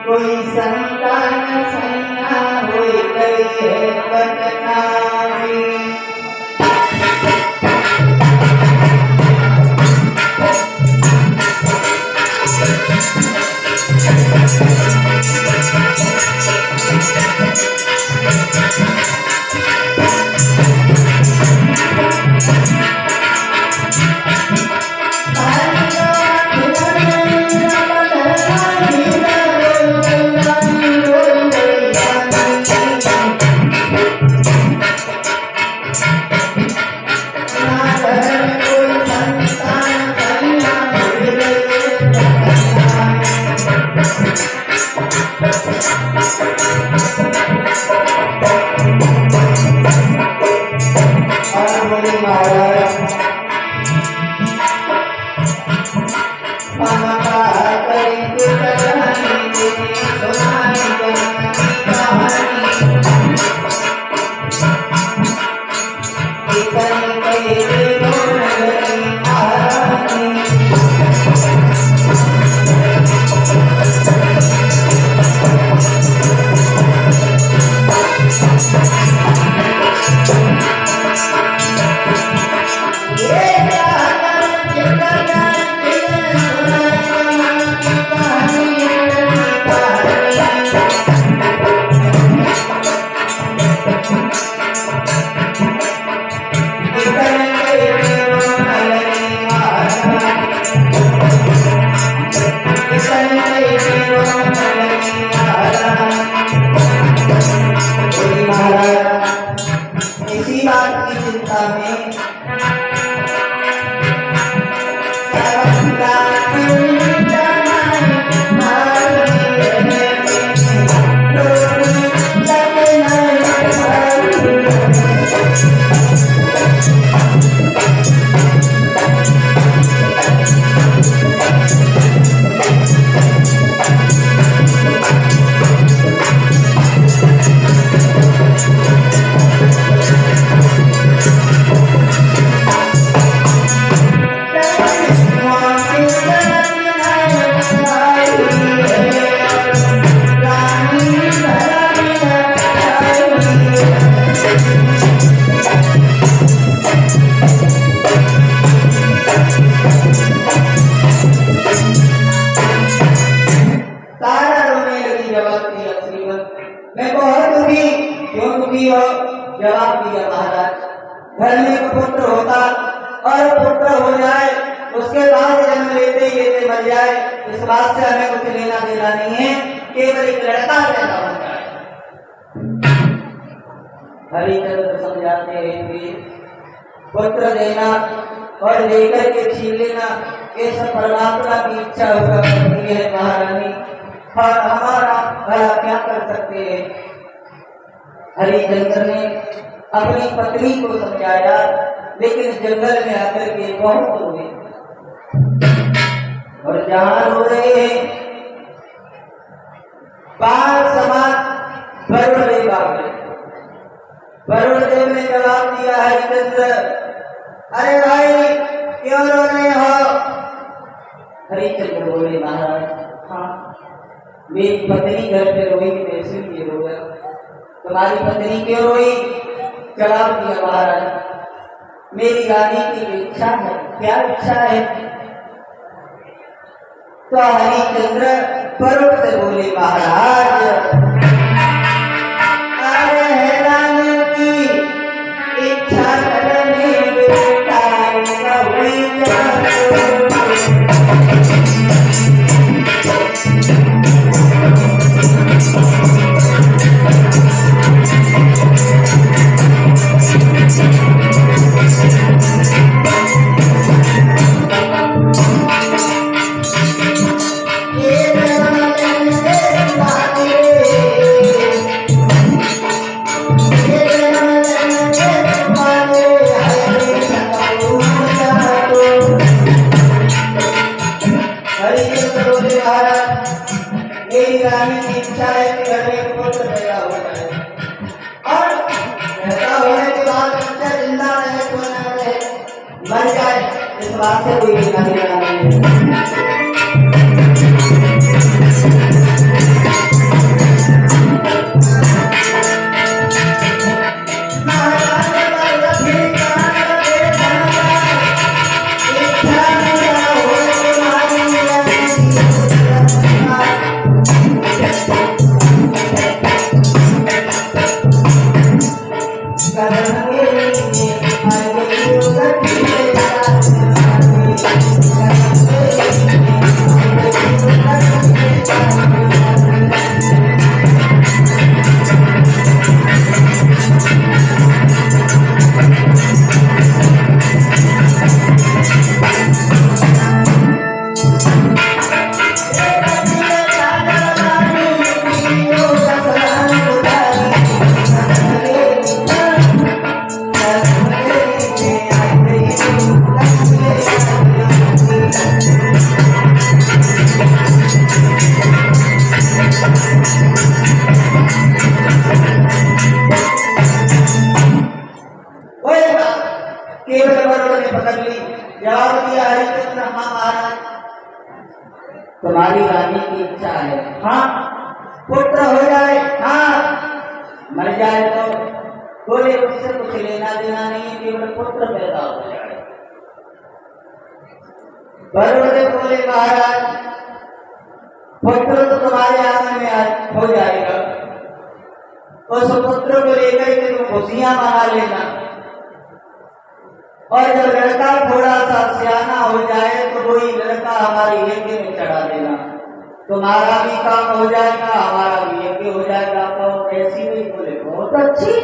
कोई संतान सैया होई गई है बदनामी। इसी बात की चिंता में जवाब दिया महाराज, घर में एक पुत्र होता और पुत्र हो जाए उसके बाद जन्म लेते लेते मर जाए, इस बात से हमें कुछ लेना देना नहीं है, केवल एक लड़का पैदा हो जाए। हरिचंद्र समझाते हैं कि पुत्र देना और लेकर के छीन लेना ये सब परमात्मा की इच्छा हुआ करती है महारानी, और हमारा भला क्या कर सकते हैं। हरिचंद्र ने अपनी पत्नी को समझाया, लेकिन जंगल में आकर के बहुत रोए, और जहां रो रहे हैं बाल समाज वरुण देव आ गए। वरुण देव ने जवाब दिया, हरिचंद्र अरे भाई क्यों रो रहे हो? हरिचंद्र बोले, महाराज हाँ मेरी पत्नी घर पे रोई, मैं इसलिए रो गया। तुम्हारी पत्नी क्यों रोई? जवाब दिया, महाराज मेरी रानी की इच्छा है। क्या इच्छा है? तो हरिचंद्र वरुण से बोले, महाराज अरे है रानी की इच्छा करने बेटा हुई बात से कोई लेना देना नहीं है। तुम्हारी रानी की इच्छा है, हाँ पुत्र हो जाए, हाँ मर जाए तो बोले उससे कुछ लेना देना नहीं, केवल पुत्र पैदा हो जाए। वरुण बोले महाराज पुत्र तो तुम्हारे आंगन में हो जाएगा, उस पुत्र को लेकर के तुम खुशियां मना लेना, और जब लड़का थोड़ा सा सियाना हो जाए तो वही लड़का हमारे यज्ञ में चढ़ा देना, तुम्हारा भी काम हो जाएगा, हमारा भी यज्ञ हो जाएगा। तो ऐसी भी बोले बहुत अच्छी।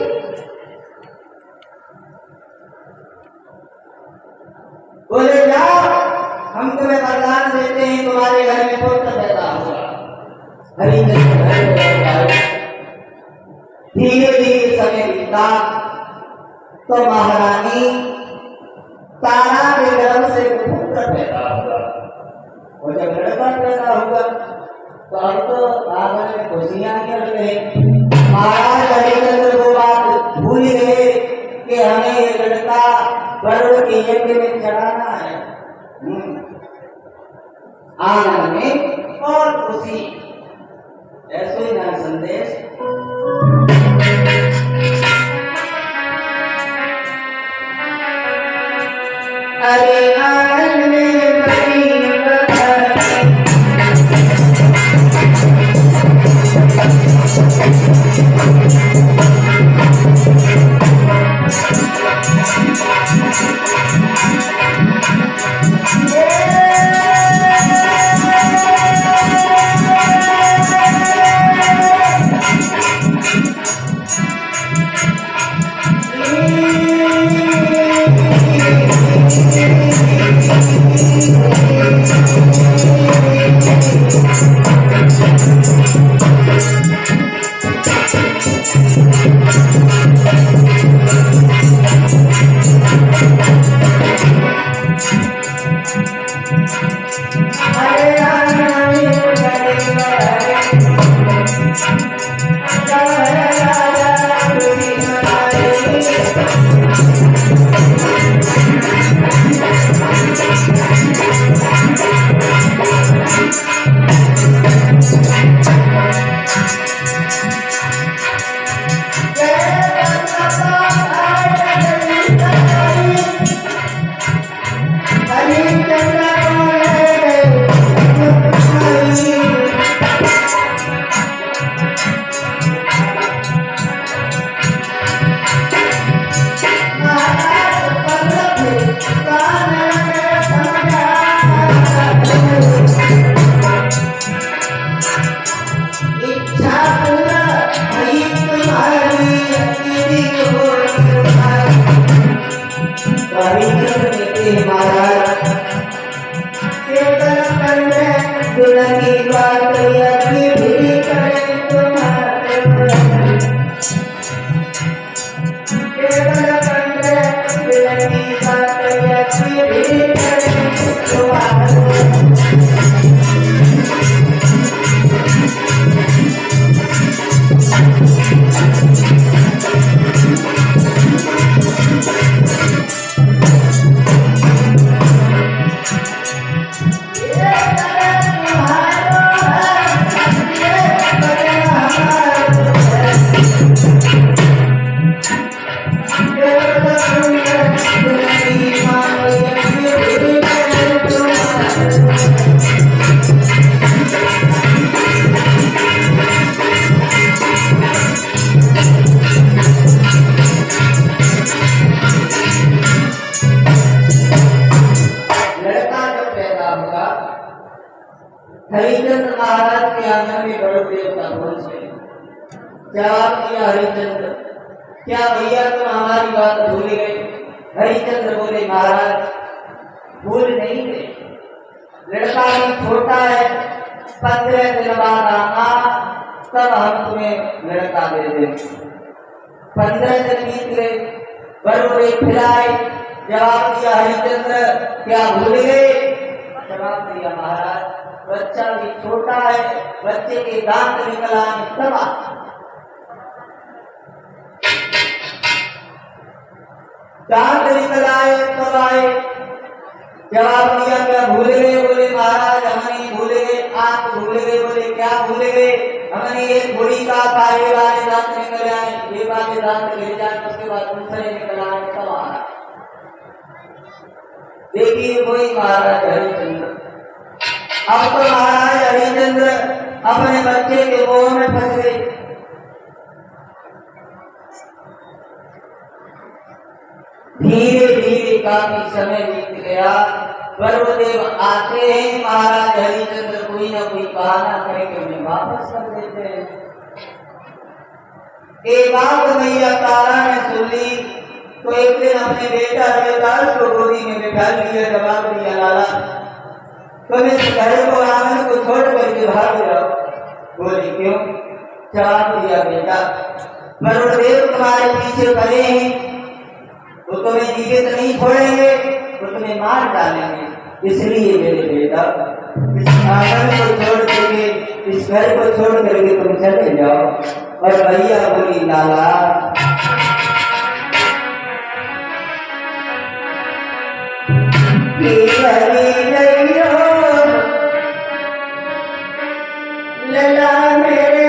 बोले जाओ हम तुम्हें वरदान देते हैं, तुम्हारे घर में पुत्र पैदा होगा। धीरे धीरे समय बीता तो महारानी तारा के गर्भ से पुत्र पैदा होगा, और जब लड़का पैदा होगा तो अब तो आंगन में खुशियां चल रही। महाराज हरिचंद्र वो बात भूल गए कि हमें ये लड़का वरुण के यज्ञ में चढ़ाना है। आंगन में और खुशी, ऐसे ही ना संदेश। अरे आंगन में बड़ी हरिचंद्र महाराज के आंगन में बड़ो देवता पहुंचे। जवाब दिया हरिचंद्र, क्या भैया तुम हमारी बात भूल गए? हरिचंद्र बोले, महाराज भूल नहीं गए, लड़का भी छोटा है, 15 दिन बाद आना, तब हम तुम्हें लड़का दे देंगे। 15 दिन बीत गए, बड़े खिलाए। जवाब दिया हरिचंद्र, क्या भूल गए? जवाब दिया, महाराज बच्चा भी छोटा है, बच्चे के दांत निकल आए तब दांत निकल आए तब आए। जवाब दिया, क्या भूल गए? बोले, महाराज हम नहीं भूल गए। आप भूल गए? बोले, क्या भूल गए? हमने एक बुढ़ी का ये वाले दांत निकल आए, ये वाले दांत गिर जाए, उसके बाद दूसरे निकल आए तब आ रहा। देखिए कोई महाराज हरिचंद्र। अब तो महाराज हरिचंद्र अपने बच्चे के मोह में फंस गए। धीरे धीरे काफी समय बीत गया। बरुदेव आते हैं, महाराज हरिचंद्र कोई ना कोई बहाना करके उन्हें वापस कर देते हैं। एक बात मैया तारा ने सुन ली तो एक दिन अपने बेटा रविदास को गोदी में बिठा लिया। जवाब दिया, लाला तुम इस घर को आंगन को छोड़ करके भाग जाओ। बोले, क्यों? जवाब दिया, बेटा बरुदेव तुम्हारे पीछे पड़े हैं, वो तुम्हें जीवित नहीं छोड़ेंगे, वो तुम्हें मार डालेंगे। इसलिए मेरे बेटा इस आंगन को छोड़ करके, इस घर को छोड़ करके तुम चले जाओ। और भैया बोली, लाला लला मेरे